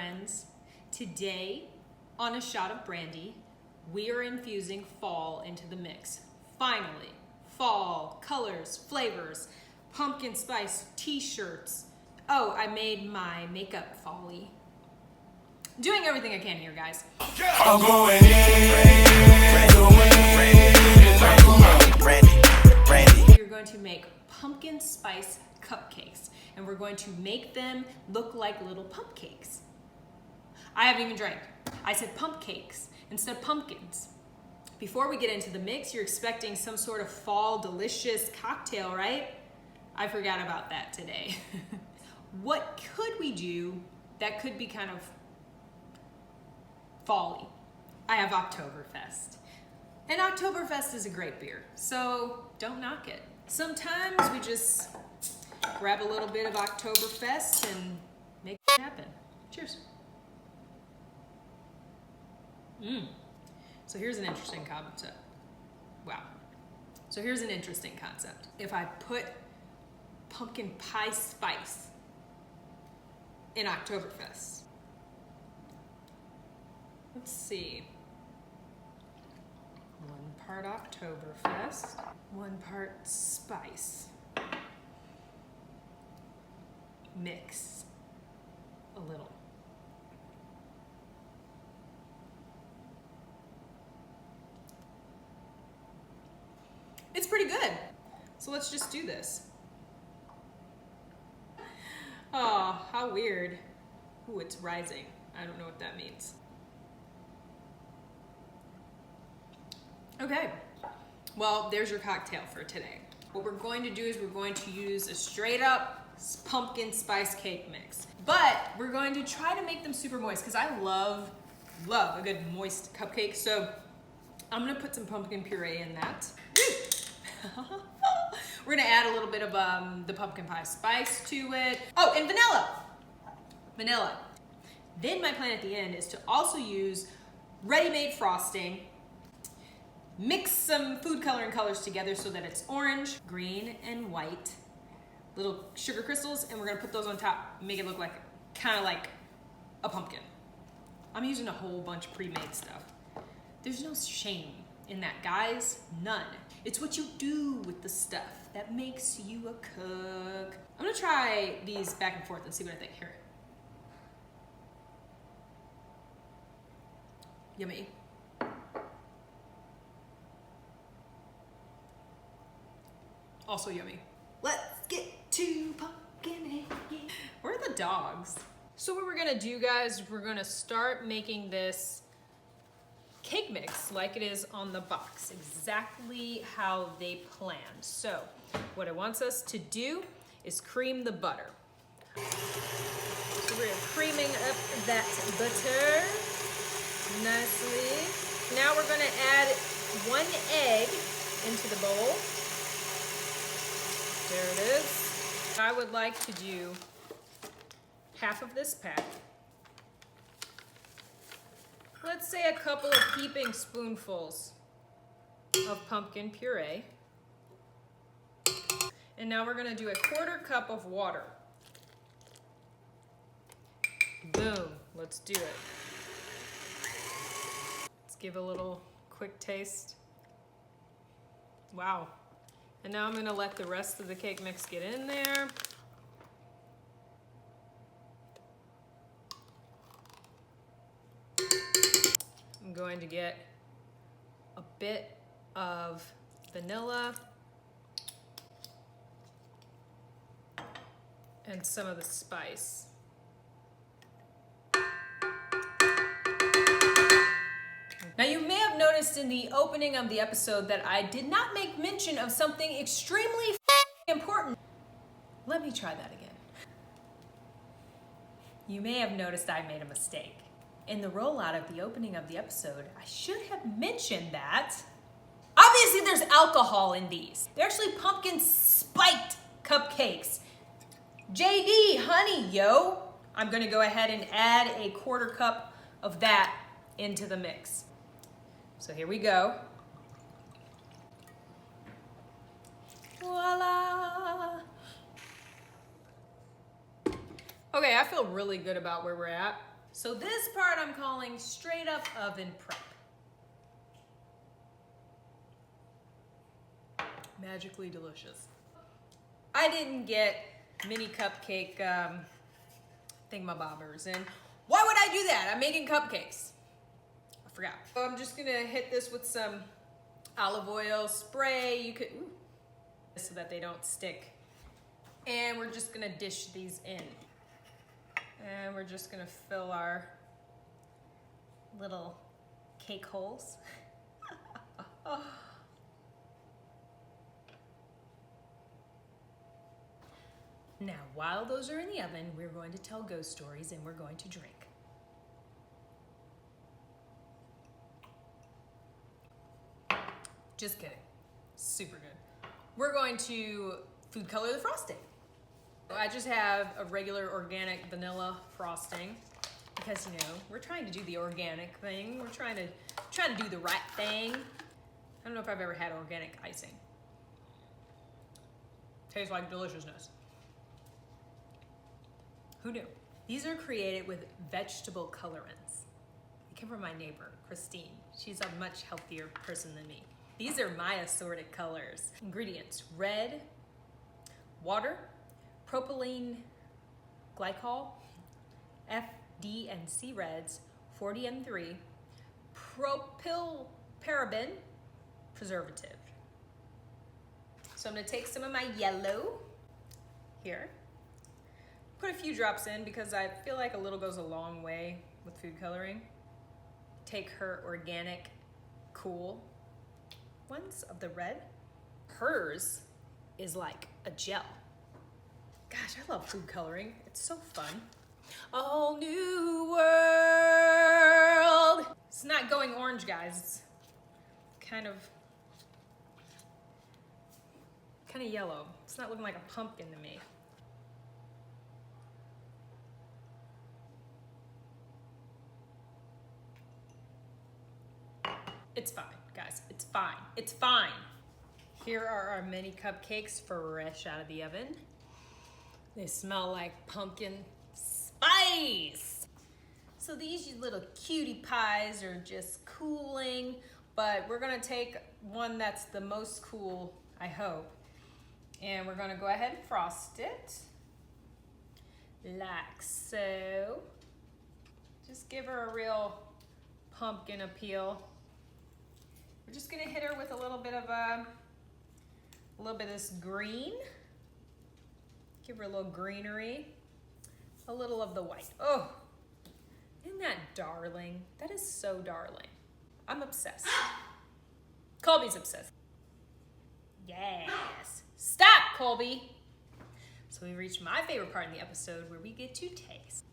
friends. Today, on A Shot of Brandi, we are infusing fall into the mix. Finally, fall, colors, flavors, pumpkin spice t-shirts. Oh, I made my makeup fall-y. Doing everything I can here, guys. I'm going in. We're going to make pumpkin spice cupcakes, and we're going to make them look like little pumpcakes. I haven't even drank. I said pumpcakes instead of pumpkins. Before we get into the mix, you're expecting some sort of fall delicious cocktail, right? I forgot about that today. What could we do that could be kind of fall-y? I have Oktoberfest. And Oktoberfest is a great beer, so don't knock it. Sometimes we just grab a little bit of Oktoberfest and make it happen. Cheers. So here's an interesting concept. Wow. So here's an interesting concept. If I put pumpkin pie spice in Oktoberfest, let's see. 1 part Oktoberfest, 1 part spice. Mix a little. It's pretty good. So let's just do this. Oh, how weird. Ooh, it's rising. I don't know what that means. Okay, well, there's your cocktail for today. What we're going to do is we're going to use a straight up pumpkin spice cake mix. But we're going to try to make them super moist because I love a good moist cupcake. So I'm gonna put some pumpkin puree in that. We're gonna add a little bit of the pumpkin pie spice to it. Oh, and vanilla. Then my plan at the end is to also use ready-made frosting, mix some food coloring colors together so that it's orange, green, and white, little sugar crystals, and we're gonna put those on top, make it look like, kind of like a pumpkin. I'm using a whole bunch of pre-made stuff. There's no shame in that, guys, none. It's what you do with the stuff that makes you a cook. I'm gonna try these back and forth and see what I think. Here. Yummy. Also yummy. Let's get to pumpkin. Where are the dogs? So what we're gonna do, guys, we're gonna start making this cake mix like it is on the box, exactly how they planned. So what it wants us to do is cream the butter. So we're creaming up that butter nicely. Now we're gonna add 1 egg into the bowl. There it is. I would like to do half of this pack. Let's say a couple of heaping spoonfuls of pumpkin puree. And now we're gonna do a 1/4 cup of water. Boom, let's do it. Let's give a little quick taste. Wow. And now I'm gonna let the rest of the cake mix get in there. I'm going to get a bit of vanilla and some of the spice. Now you may have noticed in the opening of the episode that I did not make mention of something extremely important. Let me try that again. You may have noticed I made a mistake. In the rollout of the opening of the episode, I should have mentioned that obviously there's alcohol in these. They're actually pumpkin spiked cupcakes. JD, honey, yo. I'm gonna go ahead and add a 1/4 cup of that into the mix. So here we go. Voila. Okay, I feel really good about where we're at. So this part I'm calling straight up oven prep. Magically delicious. I didn't get mini cupcake thingamabobbers, and why would I do that? I'm making cupcakes. I forgot. So I'm just gonna hit this with some olive oil spray. You could, so that they don't stick. And we're just gonna dish these in. And we're just gonna fill our little cake holes. Now, while those are in the oven, we're going to tell ghost stories and we're going to drink. Just kidding. Super good. We're going to food color the frosting. I just have a regular organic vanilla frosting because, you know, we're trying to do the organic thing. We're trying to do the right thing. I don't know if I've ever had organic icing. Tastes like deliciousness. Who knew? These are created with vegetable colorants. They came from my neighbor, Christine. She's a much healthier person than me. These are my assorted colors. Ingredients: red, water, propylene glycol, F, D, and C reds, 40M3, propylparaben preservative. So I'm gonna take some of my yellow here. Put a few drops in because I feel like a little goes a long way with food coloring. Take her organic cool ones of the red. Hers is like a gel. Gosh, I love food coloring. It's so fun. A whole new world. It's not going orange, guys. It's kind of yellow. It's not looking like a pumpkin to me. It's fine, guys. It's fine. It's fine. Here are our mini cupcakes fresh out of the oven. They smell like pumpkin spice. So these little cutie pies are just cooling, but we're gonna take one that's the most cool, I hope, and we're gonna go ahead and frost it like so. Just give her a real pumpkin appeal. We're just gonna hit her with a little bit of this green. Give her a little greenery, a little of the white. Oh, isn't that darling? That is so darling. I'm obsessed. Colby's obsessed. Yes. Stop, Colby. So we reached my favorite part in the episode where we get to taste.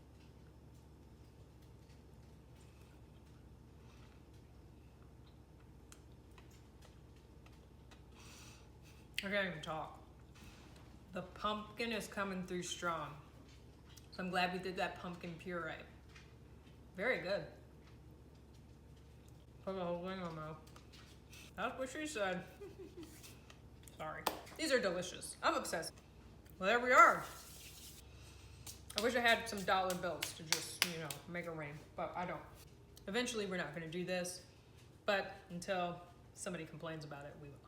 I can't even talk. The pumpkin is coming through strong. So I'm glad we did that pumpkin puree. Very good. Put the whole thing on though. That's what she said. Sorry. These are delicious. I'm obsessed. Well, there we are. I wish I had some dollar bills to just, you know, make it rain, but I don't. Eventually we're not gonna do this, but until somebody complains about it, we will.